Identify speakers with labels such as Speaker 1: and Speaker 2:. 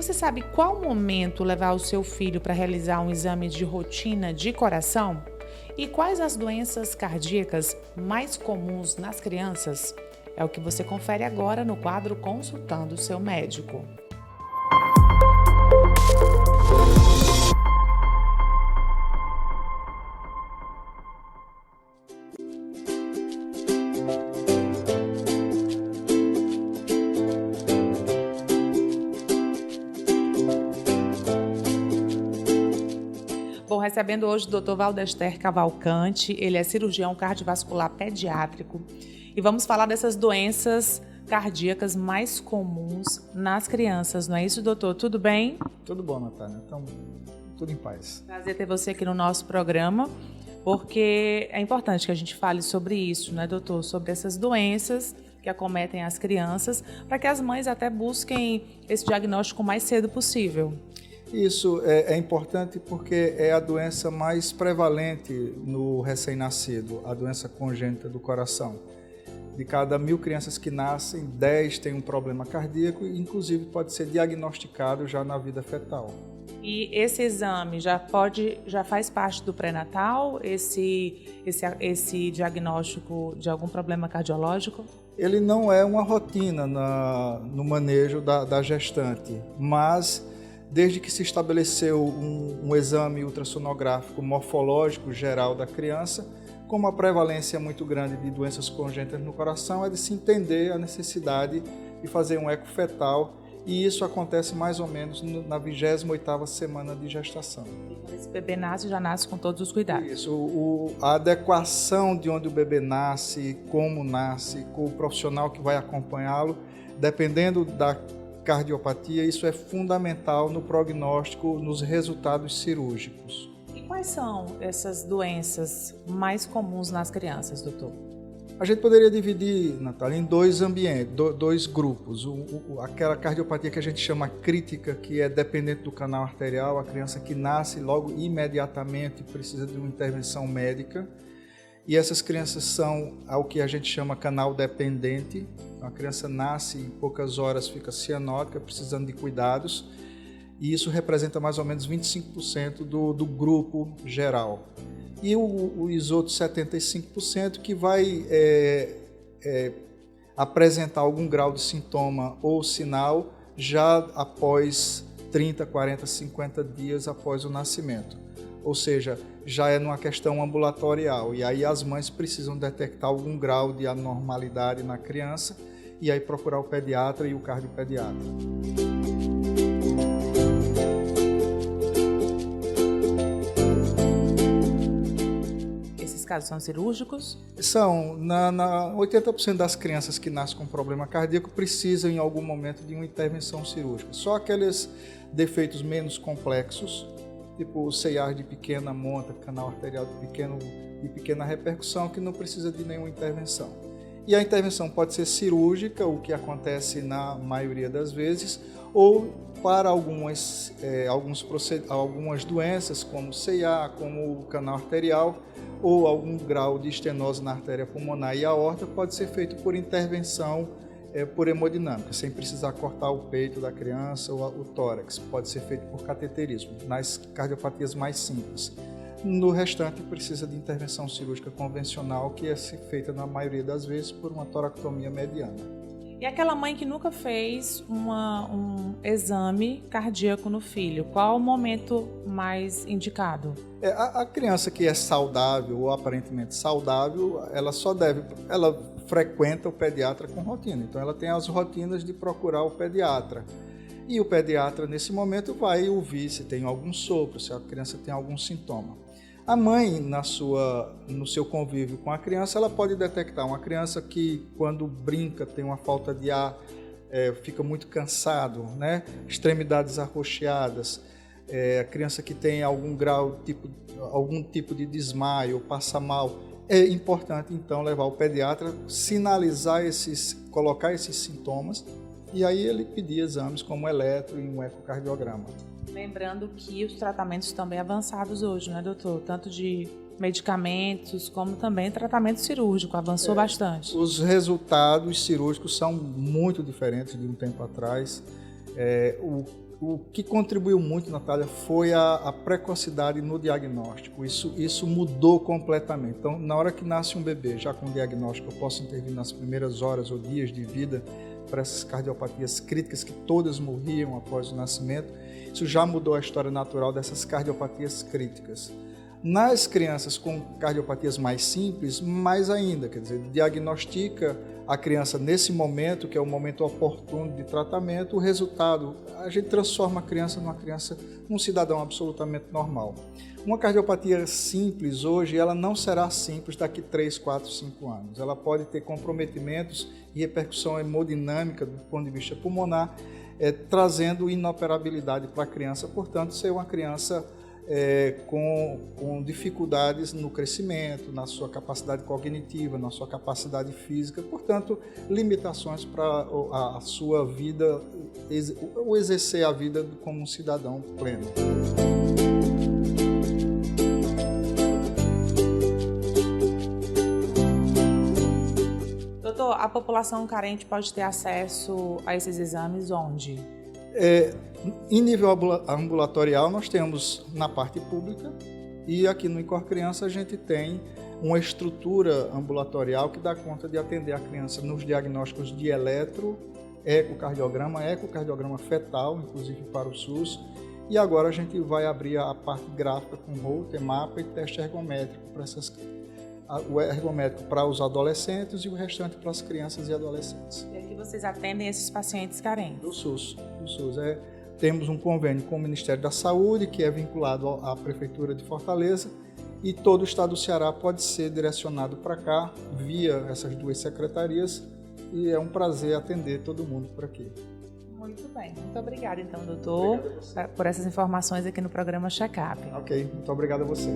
Speaker 1: você sabe qual momento levar o seu filho para realizar um exame de rotina de coração? E quais as doenças cardíacas mais comuns nas crianças? É o que você confere agora no quadro Consultando o Seu Médico. Bom, recebendo hoje o Dr. Valdester Cavalcante, ele é cirurgião cardiovascular pediátrico e vamos falar dessas doenças cardíacas mais comuns nas crianças, não é isso, doutor? Tudo bem?
Speaker 2: Tudo bom, Natália. Então, tudo em paz.
Speaker 1: Prazer ter você aqui no nosso programa, porque é importante que a gente fale sobre isso, né, doutor? Sobre essas doenças que acometem as crianças, para que as mães até busquem esse diagnóstico o mais cedo possível.
Speaker 2: Isso é importante porque é a doença mais prevalente no recém-nascido, a doença congênita do coração. De cada 1.000 crianças que nascem, 10 têm um problema cardíaco e, inclusive, pode ser diagnosticado já na vida fetal.
Speaker 1: E esse exame já faz parte do pré-natal, esse diagnóstico de algum problema cardiológico?
Speaker 2: Ele não é uma rotina no manejo da gestante, mas desde que se estabeleceu um exame ultrassonográfico morfológico geral da criança, como a prevalência é muito grande de doenças congênitas no coração, é de se entender a necessidade de fazer um eco fetal, e isso acontece mais ou menos na 28ª semana de gestação.
Speaker 1: Esse bebê nasce, já nasce com todos os cuidados.
Speaker 2: Isso, a adequação de onde o bebê nasce, como nasce, com o profissional que vai acompanhá-lo, dependendo da cardiopatia, isso é fundamental no prognóstico, nos resultados cirúrgicos.
Speaker 1: E quais são essas doenças mais comuns nas crianças, doutor?
Speaker 2: A gente poderia dividir, Natália, em dois ambientes, dois grupos. Aquela cardiopatia que a gente chama crítica, que é dependente do canal arterial, a criança que nasce logo imediatamente precisa de uma intervenção médica. E essas crianças são ao que a gente chama canal dependente. A criança nasce e em poucas horas fica cianótica, precisando de cuidados. E isso representa mais ou menos 25% do grupo geral. E os outros 75% que vai apresentar algum grau de sintoma ou sinal já após 30, 40, 50 dias após o nascimento. Ou seja, já é numa questão ambulatorial, e aí as mães precisam detectar algum grau de anormalidade na criança e aí procurar o pediatra e o cardiopediatra.
Speaker 1: Esses casos são cirúrgicos?
Speaker 2: São. 80% das crianças que nascem com problema cardíaco precisam em algum momento de uma intervenção cirúrgica. Só aqueles defeitos menos complexos, tipo CIAR de pequena monta, canal arterial de pequena repercussão, que não precisa de nenhuma intervenção. E a intervenção pode ser cirúrgica, o que acontece na maioria das vezes, ou para algumas doenças, como CIAR, como o canal arterial, ou algum grau de estenose na artéria pulmonar e aorta, pode ser feito por intervenção por hemodinâmica, sem precisar cortar o peito da criança ou o tórax. Pode ser feito por cateterismo, nas cardiopatias mais simples. No restante, precisa de intervenção cirúrgica convencional, que é feita na maioria das vezes por uma toractomia mediana.
Speaker 1: E aquela mãe que nunca fez um exame cardíaco no filho, qual o momento mais indicado?
Speaker 2: A criança que é saudável ou aparentemente saudável, ela frequenta o pediatra com rotina. Então ela tem as rotinas de procurar o pediatra. E o pediatra, nesse momento, vai ouvir se tem algum sopro, se a criança tem algum sintoma. A mãe, no seu convívio com a criança, ela pode detectar uma criança que, quando brinca, tem uma falta de ar, fica muito cansado, né? Extremidades arroxeadas, a criança que tem algum tipo de desmaio, passa mal. É importante, então, levar o pediatra, sinalizar colocar esses sintomas, e aí ele pedir exames como eletro e um ecocardiograma.
Speaker 1: Lembrando que os tratamentos estão bem avançados hoje, né, doutor? Tanto de medicamentos, como também tratamento cirúrgico, avançou bastante.
Speaker 2: Os resultados cirúrgicos são muito diferentes de um tempo atrás. O que contribuiu muito, Natália, foi a precocidade no diagnóstico. Isso mudou completamente. Então, na hora que nasce um bebê, já com diagnóstico, eu posso intervir nas primeiras horas ou dias de vida para essas cardiopatias críticas que todas morriam após o nascimento. Isso já mudou a história natural dessas cardiopatias críticas. Nas crianças com cardiopatias mais simples, mais ainda, quer dizer, diagnostica a criança nesse momento, que é o momento oportuno de tratamento, o resultado, a gente transforma a criança num cidadão absolutamente normal. Uma cardiopatia simples hoje, ela não será simples daqui 3, 4, 5 anos. Ela pode ter comprometimentos e repercussão hemodinâmica do ponto de vista pulmonar, trazendo inoperabilidade para a criança, portanto, ser uma criança com dificuldades no crescimento, na sua capacidade cognitiva, na sua capacidade física, portanto, limitações para a sua vida, o exercer a vida como um cidadão pleno.
Speaker 1: Doutor, a população carente pode ter acesso a esses exames onde?
Speaker 2: Em nível ambulatorial, nós temos na parte pública e aqui no Incor Criança a gente tem uma estrutura ambulatorial que dá conta de atender a criança nos diagnósticos de ecocardiograma fetal, inclusive para o SUS, e agora a gente vai abrir a parte gráfica com Holter, mapa e teste ergométrico o ergométrico para os adolescentes e o restante para as crianças e adolescentes.
Speaker 1: E aqui vocês atendem esses pacientes carentes?
Speaker 2: Do SUS. Temos um convênio com o Ministério da Saúde, que é vinculado à Prefeitura de Fortaleza, e todo o estado do Ceará pode ser direcionado para cá, via essas duas secretarias, e é um prazer atender todo mundo por aqui.
Speaker 1: Muito bem. Muito obrigada, então, doutor, por essas informações aqui no programa Check-up.
Speaker 2: Ok, muito obrigado a você.